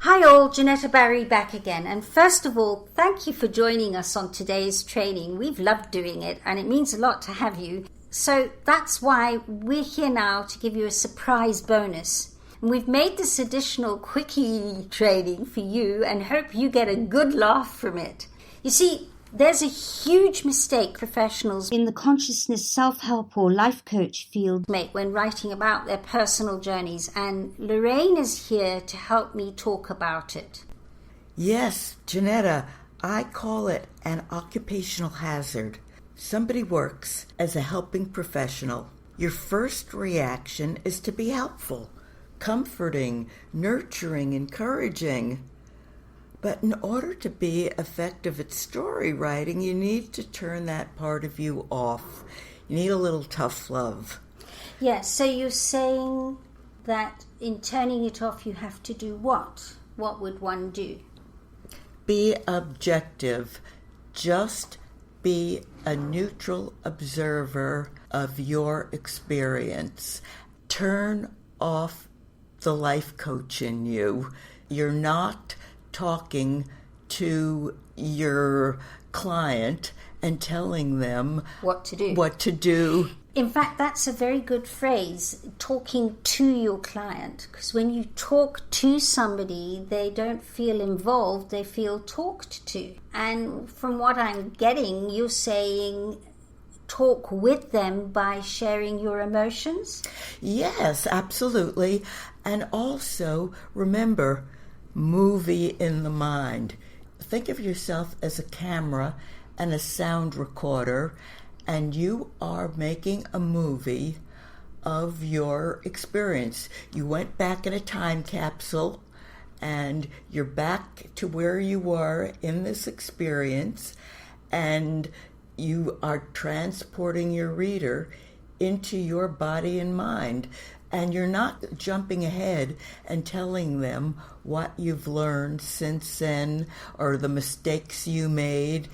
Hi all, Jenetta Barry back again. And first of all, thank you for joining us on today's training. We've loved doing it and it means a lot to have you. So that's why we're here now to give you a surprise bonus. And we've made this additional quickie training for you and hope you get a good laugh from it. You see, there's a huge mistake professionals in the consciousness, self-help or life coach field make when writing about their personal journeys, and Lorraine is here to help me talk about it. Yes, Jenetta, I call it an occupational hazard. Somebody works as a helping professional. Your first reaction is to be helpful, comforting, nurturing, encouraging. But in order to be effective at story writing, you need to turn that part of you off. You need a little tough love. Yes, so you're saying that in turning it off, you have to do what? What would one do? Be objective. Just be a neutral observer of your experience. Turn off the life coach in you. You're not talking to your client and telling them what to do. In fact, that's a very good phrase, talking to your client, because when you talk to somebody, they don't feel involved, they feel talked to. And from what I'm getting, you're saying talk with them by sharing your emotions? Yes, absolutely. And also, remember, movie in the mind. Think of yourself as a camera and a sound recorder, and you are making a movie of your experience. You went back in a time capsule, and you're back to where you were in this experience, and you are transporting your reader into your body and mind. And you're not jumping ahead and telling them what you've learned since then or the mistakes you made.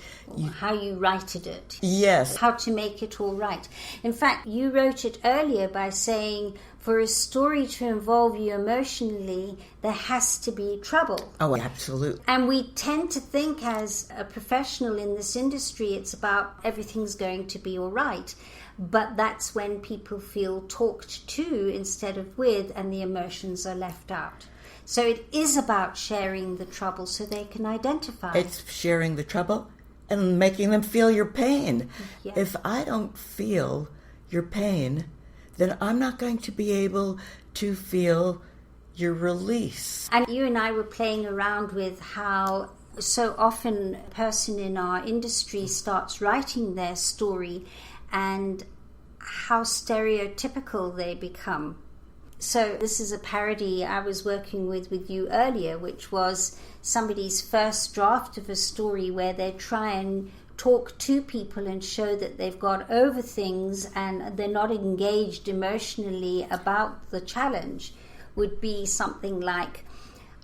How you righted it. Yes. How to make it all right. In fact, you wrote it earlier by saying for a story to involve you emotionally, there has to be trouble. Oh, absolutely. And we tend to think as a professional in this industry, it's about everything's going to be all right. But that's when people feel talked to instead of with, and the emotions are left out. So it is about sharing the trouble so they can identify. It's sharing the trouble and making them feel your pain. Yes. If I don't feel your pain, then I'm not going to be able to feel your release. And you and I were playing around with how so often a person in our industry starts writing their story and how stereotypical they become. So this is a parody I was working with you earlier, which was somebody's first draft of a story where they try and talk to people and show that they've got over things and they're not engaged emotionally about the challenge. Would be something like,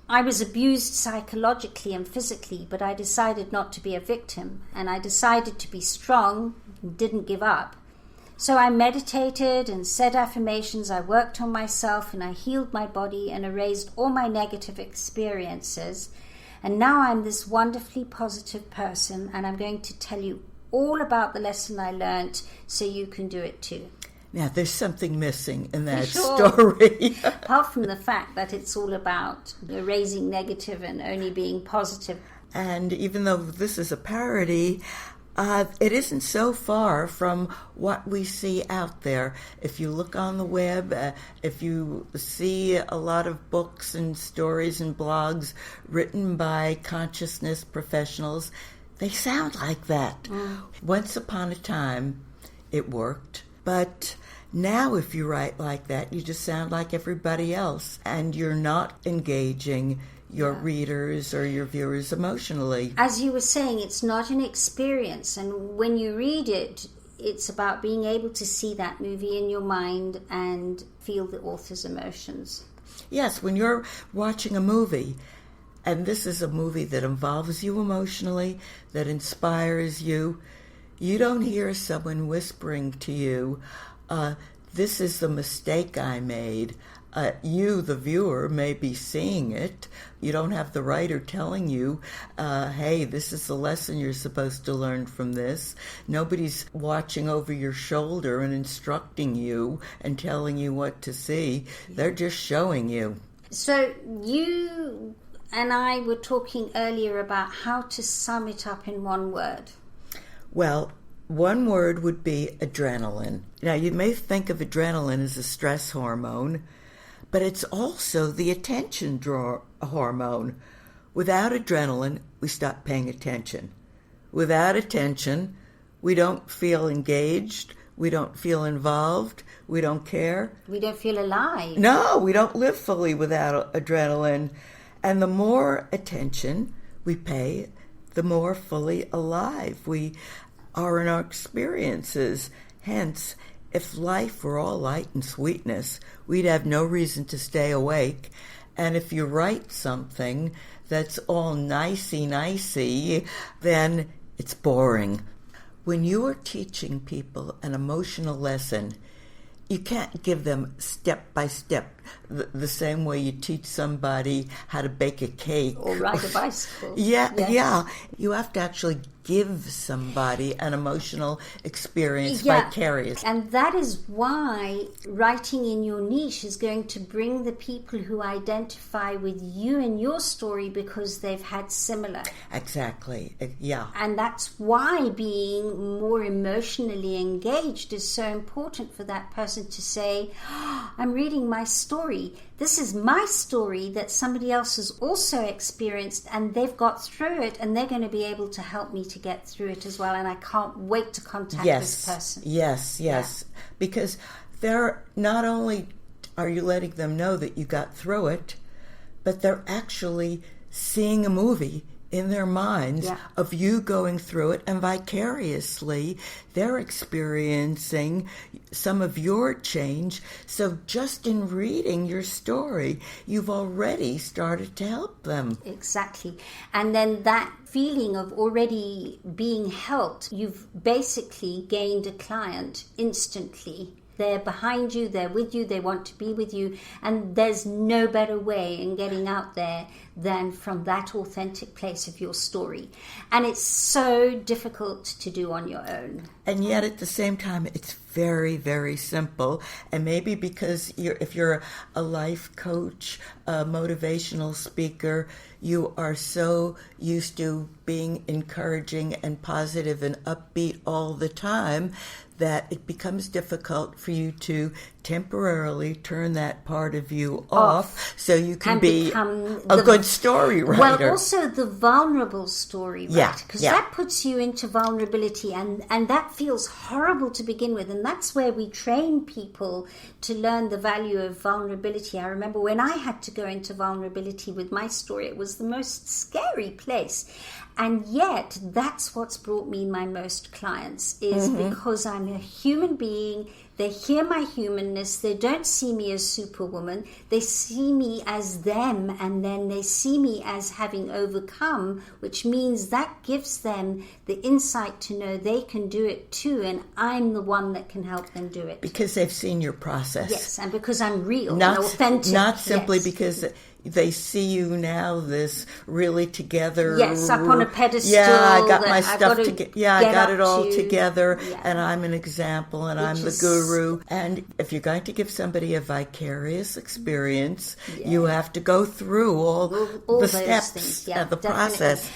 I was abused psychologically and physically, but I decided not to be a victim, and I decided to be strong and didn't give up. So I meditated and said affirmations, I worked on myself, and I healed my body and erased all my negative experiences. And now I'm this wonderfully positive person, and I'm going to tell you all about the lesson I learned so you can do it too. Now, there's something missing in that Sure. story. Apart from the fact that it's all about erasing negative and only being positive. And even though this is a parody, it isn't so far from what we see out there. If you look on the web, if you see a lot of books and stories and blogs written by consciousness professionals, they sound like that. Once upon a time, it worked. But now if you write like that, you just sound like everybody else, and you're not engaging your readers or your viewers emotionally. As you were saying, it's not an experience, and when you read it, it's about being able to see that movie in your mind and feel the author's emotions. Yes, when you're watching a movie, and this is a movie that involves you emotionally, that inspires you, you don't hear someone whispering to you, this is the mistake I made. You, the viewer, may be seeing it. You don't have the writer telling you, hey, this is the lesson you're supposed to learn from this. Nobody's watching over your shoulder and instructing you and telling you what to see. They're just showing you. So you and I were talking earlier about how to sum it up in one word. Well, one word would be adrenaline. Now, you may think of adrenaline as a stress hormone, but it's also the attention draw hormone. Without adrenaline, we stop paying attention. Without attention, we don't feel engaged, we don't feel involved, we don't care. We don't feel alive. No, we don't live fully without adrenaline. And the more attention we pay, the more fully alive we are in our experiences. Hence, if life were all light and sweetness, we'd have no reason to stay awake. And if you write something that's all nicey, then it's boring. When you are teaching people an emotional lesson, you can't give them step by step the same way you teach somebody how to bake a cake. Or ride a bicycle. Yeah. You have to actually give somebody an emotional experience vicarious. And that is why writing in your niche is going to bring the people who identify with you and your story because they've had similar. Exactly, yeah. And that's why being more emotionally engaged is so important for that person to say, I'm reading my story. This is my story that somebody else has also experienced and they've got through it and they're going to be able to help me to get through it as well, and I can't wait to contact this person. Yes. Yeah. Because they're not only are you letting them know that you got through it, but they're actually seeing a movie in their minds of you going through it, and vicariously they're experiencing some of your change. So just in reading your story, you've already started to help them. Exactly. And then that feeling of already being helped, you've basically gained a client instantly. They're behind you, they're with you, they want to be with you, and there's no better way in getting out there than from that authentic place of your story. And it's so difficult to do on your own. And yet at the same time, it's very, very simple. And maybe because if you're a life coach, a motivational speaker, you are so used to being encouraging and positive and upbeat all the time that it becomes difficult for you to temporarily turn that part of you off so you can be a good story writer. Well, also the vulnerable story writer, because that puts you into vulnerability, and that feels horrible to begin with, and that's where we train people to learn the value of vulnerability. I remember when I had to go into vulnerability with my story, it was the most scary place. And yet, that's what's brought me my most clients, is because I'm a human being. They hear my humanness. They don't see me as Superwoman. They see me as them, and then they see me as having overcome, which means that gives them the insight to know they can do it too, and I'm the one that can help them do it. Because they've seen your process. Yes, and because I'm real and authentic. Not simply because they see you now, this really together. Yes, up on a pedestal. Yeah, I got my stuff together. Yeah, I got it all together, yeah. And I'm an example, and I'm the guru. And if you're going to give somebody a vicarious experience, you have to go through all the steps of the process.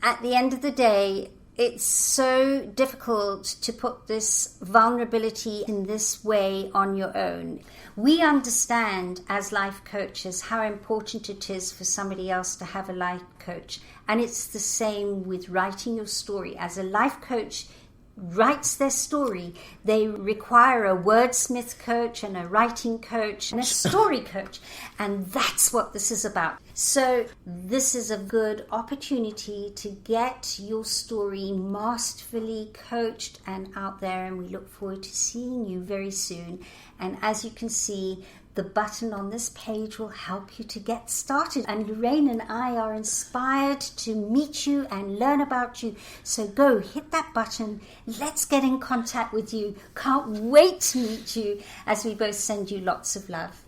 At the end of the day, it's so difficult to put this vulnerability in this way on your own. We understand as life coaches how important it is for somebody else to have a life coach. And it's the same with writing your story. As a life coach writes their story, they require a wordsmith coach and a writing coach and a story coach. And that's what this is about. So this is a good opportunity to get your story masterfully coached and out there. And we look forward to seeing you very soon. And as you can see, the button on this page will help you to get started. And Lorraine and I are inspired to meet you and learn about you. So go hit that button. Let's get in contact with you. Can't wait to meet you as we both send you lots of love.